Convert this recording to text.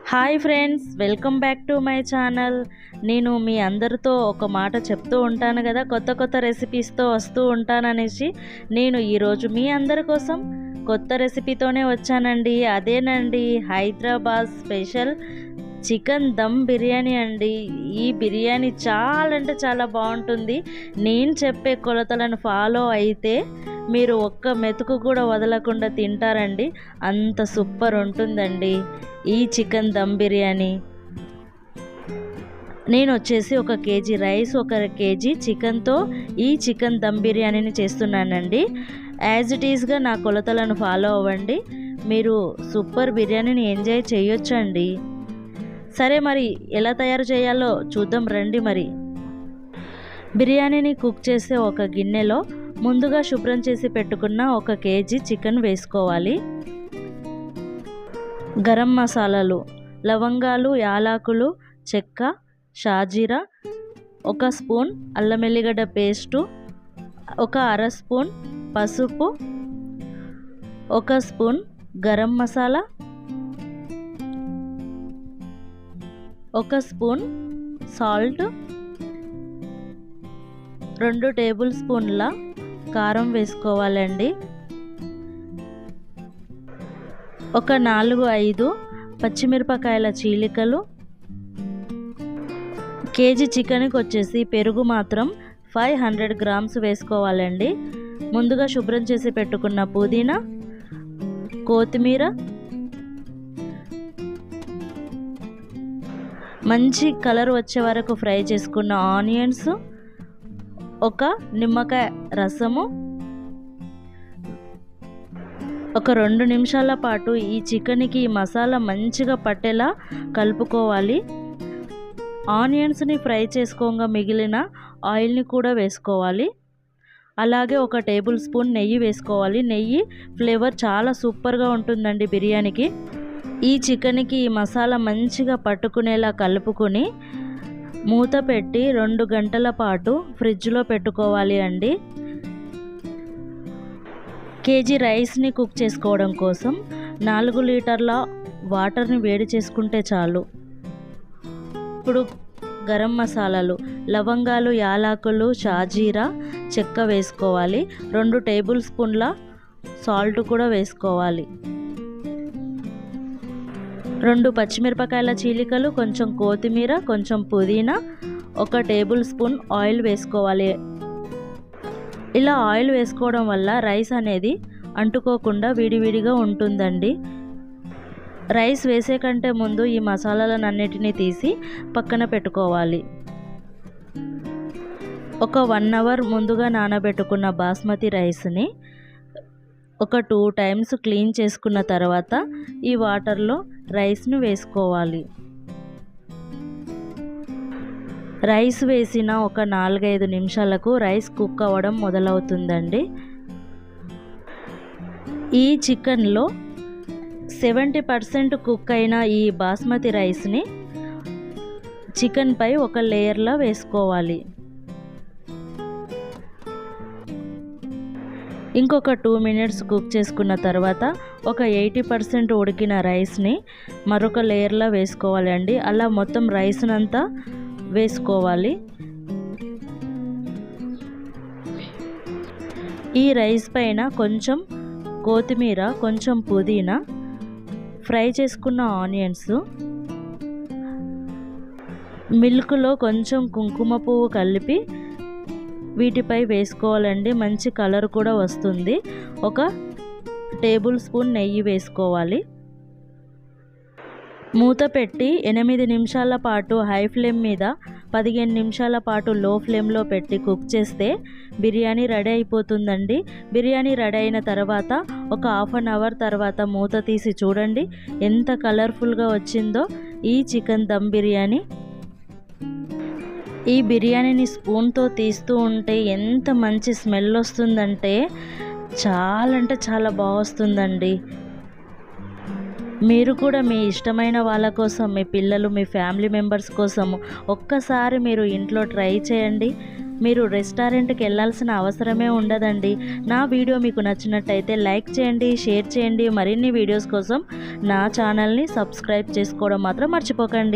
Hi friends, welcome back to my channel. నేను మీ అందరితో ఒక మాట చెప్తూ ఉంటాను కదా, కొత్త కొత్త రెసిపీస్తో వస్తూ ఉంటాననేసి నేను ఈరోజు మీ అందరి కోసం కొత్త రెసిపీతోనే వచ్చానండి. అదేనండి హైదరాబాద్ స్పెషల్ చికెన్ దమ్ బిర్యానీ అండి. ఈ బిర్యానీ చాలా అంటే చాలా బాగుంటుంది. నేను చెప్పే కొలతలను ఫాలో అయితే మీరు ఒక్క మెతుకు కూడా వదలకుండా తింటారండి. అంత సూపర్ ఉంటుందండి ఈ చికెన్ దమ్ బిర్యానీ. నేను వచ్చేసి 1 కేజీ రైస్, 1 కేజీ చికెన్తో ఈ చికెన్ దమ్ బిర్యానీని చేస్తున్నానండి. యాజ్ ఇట్ ఈస్గా నా కొలతలను ఫాలో అవ్వండి. మీరు సూపర్ బిర్యానీని ఎంజాయ్ చేయొచ్చండి. సరే, మరి ఎలా తయారు చేయాలో చూద్దాం రండి. మరి బిర్యానీని కుక్ చేసే ఒక గిన్నెలో ముందుగా శుభ్రం చేసి పెట్టుకున్న 1 కేజీ చికెన్ వేసుకోవాలి. గరం మసాలాలు, లవంగాలు, యాలకులు, చెక్క, షాజీరా, 1 స్పూన్ అల్లం వెల్లిగడ్డ పేస్టు, 1/2 స్పూన్ పసుపు, 1 spoon garam masala, 1 spoon salt, 2 table స్పూన్ల కారం వేసుకోవాలండి. 4-5 పచ్చిమిరపకాయల చీలికలు. కేజీ చికెన్కి వచ్చేసి పెరుగు మాత్రం 500 గ్రామ్స్ వేసుకోవాలండి. ముందుగా శుభ్రం చేసి పెట్టుకున్న పుదీనా, కొత్తిమీర, మంచి కలర్ వచ్చే వరకు ఫ్రై చేసుకున్న ఆనియన్స్, 1 నిమ్మకాయ రసము, 2 నిమిషాల పాటు ఈ చికెన్కి ఈ మసాలా మంచిగా పట్టేలా కలుపుకోవాలి. ఆనియన్స్ని ఫ్రై చేసుకోగా మిగిలిన ఆయిల్ని కూడా వేసుకోవాలి. అలాగే 1 టేబుల్ స్పూన్ నెయ్యి వేసుకోవాలి. నెయ్యి ఫ్లేవర్ చాలా సూపర్గా ఉంటుందండి బిర్యానీకి. ఈ చికెన్కి ఈ మసాలా మంచిగా పట్టుకునేలా కలుపుకొని మూత పెట్టి 2 గంటల పాటు ఫ్రిడ్జ్లో పెట్టుకోవాలి అండి. కేజీ రైస్ని కుక్ చేసుకోవడం కోసం 4 లీటర్ల వాటర్ని వేడి చేసుకుంటే చాలు. ఇప్పుడు గరం మసాలాలు, లవంగాలు, యాలకులు, షాజీరా, చెక్క వేసుకోవాలి. 2 టేబుల్ స్పూన్ల సాల్ట్ కూడా వేసుకోవాలి. 2 పచ్చిమిరపకాయల చీలికలు, కొంచెం కొత్తిమీర, కొంచెం పుదీనా, 1 టేబుల్ స్పూన్ ఆయిల్ వేసుకోవాలి. ఇలా ఆయిల్ వేసుకోవడం వల్ల రైస్ అనేది అంటుకోకుండా విడివిడిగా ఉంటుందండి. రైస్ వేసే కంటే ముందు ఈ మసాలాలన్నిటినీ తీసి పక్కన పెట్టుకోవాలి. 1 అవర్ ముందుగా నానబెట్టుకున్న బాస్మతి రైస్ని 2 టైమ్స్ క్లీన్ చేసుకున్న తర్వాత ఈ వాటర్లో రైస్ను వేసుకోవాలి. రైస్ వేసిన 4-5 నిమిషాలకు రైస్ కుక్ అవ్వడం మొదలవుతుందండి. ఈ చికెన్లో 70% కుక్ అయిన ఈ బాస్మతి రైస్ని చికెన్పై ఒక లేయర్లా వేసుకోవాలి. ఇంకొక 2 మినిట్స్ కుక్ చేసుకున్న తర్వాత 80% ఉడికిన రైస్ని మరొక లేయర్లా వేసుకోవాలండి. అలా మొత్తం రైస్నంతా వేసుకోవాలి. ఈ రైస్ పైన కొంచెం కొత్తిమీర, కొంచెం పుదీనా, ఫ్రై చేసుకున్న ఆనియన్స్, మిల్క్లో కొంచెం కుంకుమ పువ్వు కలిపి వీటిపై వేసుకోవాలండి. మంచి కలర్ కూడా వస్తుంది. 1 టేబుల్ స్పూన్ నెయ్యి వేసుకోవాలి. మూత పెట్టి 8 నిమిషాల పాటు హై ఫ్లేమ్ మీద, 15 నిమిషాల పాటు లో ఫ్లేమ్లో పెట్టి కుక్ చేస్తే బిర్యానీ రెడీ అయిపోతుందండి. బిర్యానీ రెడీ అయిన తర్వాత ఒక ½ అవర్ తర్వాత మూత తీసి చూడండి ఎంత కలర్ఫుల్గా వచ్చిందో ఈ చికెన్ దమ్ బిర్యానీ. ఈ బిర్యానీని స్పూన్తో తీస్తూ ఉంటే ఎంత మంచి స్మెల్ వస్తుందంటే చాలా అంటే చాలా బాగా వస్తుందండి. మీరు కూడా మీ ఇష్టమైన వాళ్ళ కోసం, మీ పిల్లలు, మీ ఫ్యామిలీ మెంబర్స్ కోసం ఒక్కసారి మీరు ఇంట్లో ట్రై చేయండి. మీరు రెస్టారెంట్కి వెళ్ళాల్సిన అవసరమే ఉండదండి. నా వీడియో మీకు నచ్చినట్టయితే లైక్ చేయండి, షేర్ చేయండి. మరిన్ని వీడియోస్ కోసం నా ఛానల్ని సబ్స్క్రైబ్ చేసుకోవడం మాత్రం మర్చిపోకండి.